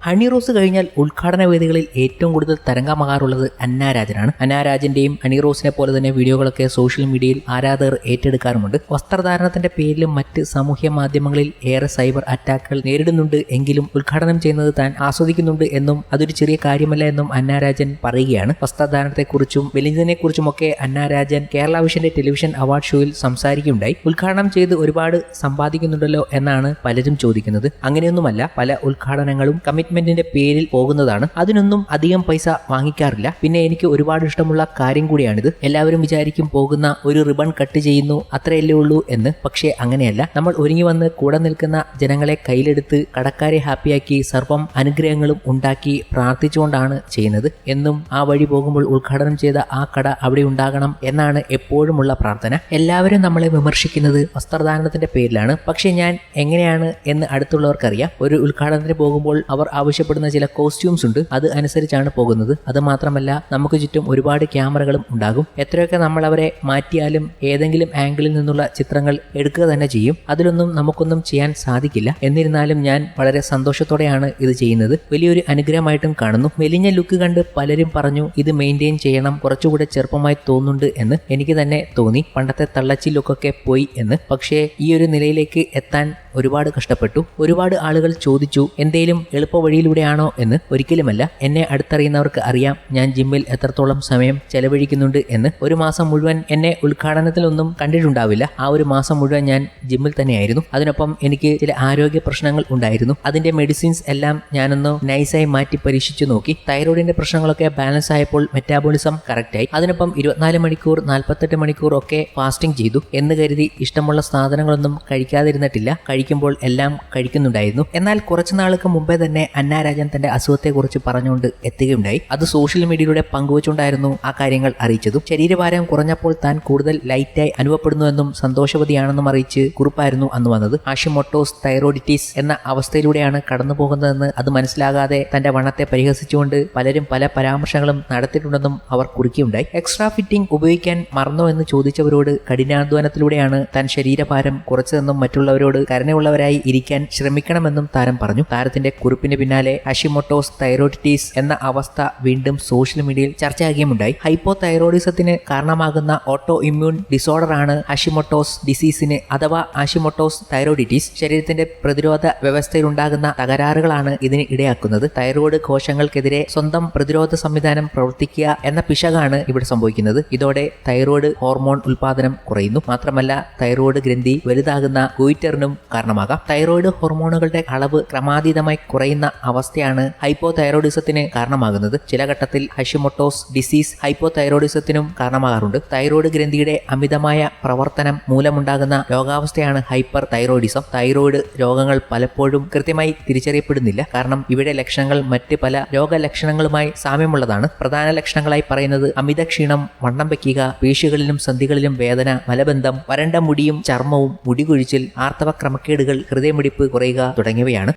ഹണി റോസ് കഴിഞ്ഞാൽ ഉദ്ഘാടന വേദികളിൽ ഏറ്റവും കൂടുതൽ തരംഗമാകാറുള്ളത് അന്ന രാജനാണ്. അന്ന രാജന്റെയും ഹണി റോസിനെ പോലെ തന്നെ വീഡിയോകളൊക്കെ സോഷ്യൽ മീഡിയയിൽ ആരാധകർ ഏറ്റെടുക്കാറുമുണ്ട്. വസ്ത്രധാരണത്തിന്റെ പേരിലും മറ്റ് സാമൂഹ്യ മാധ്യമങ്ങളിൽ ഏറെ സൈബർ അറ്റാക്കുകൾ നേരിടുന്നുണ്ട് എങ്കിലും ഉദ്ഘാടനം ചെയ്യുന്നത് താൻ ആസ്വദിക്കുന്നുണ്ട് എന്നും അതൊരു ചെറിയ കാര്യമല്ല എന്നും അന്ന രാജൻ പറയുകയാണ്. വസ്ത്രധാരണത്തെക്കുറിച്ചും വെല്ലിഞ്ചിനെക്കുറിച്ചുമൊക്കെ അന്ന രാജൻ കേരള വിഷന്റെ ടെലിവിഷൻ അവാർഡ് ഷോയിൽ സംസാരിക്കുകയുണ്ടായി. ഉദ്ഘാടനം ചെയ്ത് ഒരുപാട് സമ്പാദിക്കുന്നുണ്ടല്ലോ എന്നാണ് പലരും ചോദിക്കുന്നത്. അങ്ങനെയൊന്നുമല്ല, പല ഉദ്ഘാടനങ്ങളും കമ്മിറ്റ്മെന്റിന്റെ പേരിൽ പോകുന്നതാണ്. അതിനൊന്നും അധികം പൈസ വാങ്ങിക്കാറില്ല. പിന്നെ എനിക്ക് ഒരുപാട് ഇഷ്ടമുള്ള കാര്യം കൂടിയാണിത്. എല്ലാവരും വിചാരിക്കും പോകുന്ന ഒരു റിബൺ കട്ട് ചെയ്യുന്നു അത്രയല്ലേ ഉള്ളൂ എന്ന്. പക്ഷേ അങ്ങനെയല്ല. നമ്മൾ ഒരുങ്ങി വന്ന് കൂടെ നിൽക്കുന്ന ജനങ്ങളെ കയ്യിലെടുത്ത് കടക്കാരെ ഹാപ്പിയാക്കി സർവം അനുഗ്രഹങ്ങളും ഉണ്ടാക്കി പ്രാർത്ഥിച്ചുകൊണ്ടാണ് ചെയ്യുന്നത്. എന്നും ആ വഴി പോകുമ്പോൾ ഉദ്ഘാടനം ചെയ്ത ആ കട അവിടെ ഉണ്ടാകണം എന്നാണ് എപ്പോഴുമുള്ള പ്രാർത്ഥന. എല്ലാവരും നമ്മളെ വിമർശിക്കുന്നത് വസ്ത്രധാരണത്തിന്റെ പേരിലാണ്. പക്ഷെ ഞാൻ എങ്ങനെയാണ് എന്ന് അടുത്തുള്ളവർക്കറിയാം. ഒരു ഉദ്ഘാടനത്തിന് പോകുമ്പോൾ അവർ ആവശ്യപ്പെടുന്ന ചില കോസ്റ്റ്യൂംസ് ഉണ്ട്. അത് അനുസരിച്ചാണ് പോകുന്നത്. അത് മാത്രമല്ല, നമുക്ക് ചുറ്റും ഒരുപാട് ക്യാമറകളും ഉണ്ടാകും. എത്രയൊക്കെ നമ്മൾ അവരെ മാറ്റിയാലും ഏതെങ്കിലും ആംഗിളിൽ നിന്നുള്ള ചിത്രങ്ങൾ എടുക്കുക തന്നെ ചെയ്യും. അതിലൊന്നും നമുക്കൊന്നും ചെയ്യാൻ സാധിക്കില്ല. എന്നിരുന്നാലും ഞാൻ വളരെ സന്തോഷത്തോടെയാണ് ഇത് ചെയ്യുന്നത്. വലിയൊരു അനുഗ്രഹമായിട്ടും കാണുന്നു. മെലിഞ്ഞ ലുക്ക് കണ്ട് പലരും പറഞ്ഞു ഇത് മെയിൻറ്റെയിൻ ചെയ്യണം, കുറച്ചുകൂടെ ചെറുപ്പമായി തോന്നുന്നുണ്ട് എന്ന്. എനിക്ക് തന്നെ തോന്നി പണ്ടത്തെ തള്ളച്ചി ലുക്കൊക്കെ പോയി എന്ന്. പക്ഷേ ഈ ഒരു നിലയിലേക്ക് എത്താൻ ഒരുപാട് കഷ്ടപ്പെട്ടു. ഒരുപാട് ആളുകൾ ചോദിച്ചു എന്തേലും എളുപ്പ വഴിയിലൂടെയാണോ എന്ന്. ഒരിക്കലുമല്ല. എന്നെ അടുത്തറിയുന്നവർക്ക് അറിയാം ഞാൻ ജിമ്മിൽ എത്രത്തോളം സമയം ചെലവഴിക്കുന്നുണ്ട് എന്ന്. ഒരു മാസം മുഴുവൻ എന്നെ ഉദ്ഘാടനത്തിലൊന്നും കണ്ടിട്ടുണ്ടാവില്ല. ആ ഒരു മാസം മുഴുവൻ ഞാൻ ജിമ്മിൽ തന്നെയായിരുന്നു. അതിനൊപ്പം എനിക്ക് ചില ആരോഗ്യ പ്രശ്നങ്ങൾ ഉണ്ടായിരുന്നു. അതിന്റെ മെഡിസിൻസ് എല്ലാം ഞാനൊന്ന് നൈസായി മാറ്റി പരീക്ഷിച്ചു നോക്കി. തൈറോയിഡിന്റെ പ്രശ്നങ്ങളൊക്കെ ബാലൻസ് ആയപ്പോൾ മെറ്റാബോളിസം കറക്റ്റായി. അതിനൊപ്പം 24 മണിക്കൂർ 48 മണിക്കൂർ ഒക്കെ ഫാസ്റ്റിംഗ് ചെയ്തു എന്ന് കരുതി ഇഷ്ടമുള്ള സാധനങ്ങളൊന്നും കഴിക്കാതിരുന്നിട്ടില്ല. കഴിക്കുമ്പോൾ എല്ലാം കഴിക്കുന്നുണ്ടായിരുന്നു. എന്നാൽ കുറച്ചു നാൾക്ക് മുമ്പേ തന്നെ അന്ന രാജൻ തന്റെ അസുഖത്തെക്കുറിച്ച് പറഞ്ഞുകൊണ്ട് എത്തുകയുണ്ടായി. അത് സോഷ്യൽ മീഡിയയിലൂടെ പങ്കുവച്ചുകൊണ്ടായിരുന്നു ആ കാര്യങ്ങൾ അറിയിച്ചതും. ശരീരഭാരം കുറഞ്ഞപ്പോൾ താൻ കൂടുതൽ ലൈറ്റായി അനുഭവപ്പെടുന്നുവെന്നും സന്തോഷവതിയാണെന്നും അറിയിച്ച് കുറിപ്പായിരുന്നു അന്ന് വന്നത്. ഹാഷിമോട്ടോസ് തൈറോയിഡിറ്റിസ് എന്ന അവസ്ഥയിലൂടെയാണ് കടന്നു പോകുന്നതെന്ന് അത് മനസ്സിലാകാതെ തന്റെ വണ്ണത്തെ പരിഹസിച്ചുകൊണ്ട് പലരും പല പരാമർശങ്ങളും നടത്തിയിട്ടുണ്ടെന്നും അവർ കുറിക്കുകയുണ്ടായി. എക്സ്ട്രാ ഫിറ്റിംഗ് ഉപയോഗിക്കാൻ മറന്നോ എന്ന് ചോദിച്ചവരോട് കഠിനാധ്വാനത്തിലൂടെയാണ് താൻ ശരീരഭാരം കുറച്ചതെന്നും മറ്റുള്ളവരോട് കരുണയുള്ളവരായി ഇരിക്കാൻ ശ്രമിക്കണമെന്നും താരം പറഞ്ഞു. താരത്തിന്റെ കുറിപ്പിന് പിന്നാലെ ഹാഷിമോട്ടോസ് തൈറോയിഡിറ്റിസ് എന്ന അവസ്ഥ വീണ്ടും സോഷ്യൽ മീഡിയയിൽ ചർച്ചയാകുകയുണ്ടായി. ഹൈപ്പോ തൈറോയിഡിസത്തിന് കാരണമാകുന്ന ഓട്ടോ ഇമ്മ്യൂൺ ഡിസോർഡർ ആണ് ഹാഷിമോട്ടോസ് ഡിസീസിന് അഥവാ ഹാഷിമോട്ടോസ് തൈറോയിഡിറ്റിസ്. ശരീരത്തിന്റെ പ്രതിരോധ വ്യവസ്ഥയിലുണ്ടാകുന്ന തകരാറുകളാണ് ഇതിന് ഇടയാക്കുന്നത്. തൈറോയ്ഡ് കോശങ്ങൾക്കെതിരെ സ്വന്തം പ്രതിരോധ സംവിധാനം പ്രവർത്തിക്കുക എന്ന പിശകാണ് ഇവിടെ സംഭവിക്കുന്നത്. ഇതോടെ തൈറോയ്ഡ് ഹോർമോൺ ഉൽപാദനം കുറയുന്നു. മാത്രമല്ല തൈറോയ്ഡ് ഗ്രന്ഥി വലുതാകുന്ന ഗോയിറ്ററിനും കാരണമാകാം. തൈറോയ്ഡ് ഹോർമോണുകളുടെ അളവ് ക്രമാതീതമായി കുറയുന്ന അവസ്ഥയാണ് ഹൈപ്പോ തൈറോയിഡിസത്തിന് കാരണമാകുന്നത്. ചില ഘട്ടത്തിൽ ഹാഷിമോട്ടോസ് ഡിസീസ് ഹൈപ്പോ തൈറോയിഡിസത്തിനും കാരണമാകാറുണ്ട്. തൈറോയ്ഡ് ഗ്രന്ഥിയുടെ അമിതമായ പ്രവർത്തനം മൂലമുണ്ടാകുന്ന രോഗാവസ്ഥയാണ് ഹൈപ്പർ തൈറോയിഡിസം. തൈറോയ്ഡ് രോഗങ്ങൾ പലപ്പോഴും കൃത്യമായി തിരിച്ചറിയപ്പെടുന്നില്ല. കാരണം ഇവയുടെ ലക്ഷണങ്ങൾ മറ്റ് പല രോഗലക്ഷണങ്ങളുമായി സാമ്യമുള്ളതാണ്. പ്രധാന ലക്ഷണങ്ങളായി പറയുന്നത് അമിത ക്ഷീണം, വണ്ണം വയ്ക്കുക, പേശികളിലും സന്ധികളിലും വേദന, മലബന്ധം, വരണ്ട മുടിയും ചർമ്മവും, മുടി കൊഴിച്ചിൽ, ആർത്തവ ക്രമക്കേടുകൾ, ഹൃദയമിടിപ്പ് കുറയുക തുടങ്ങിയവയാണ്.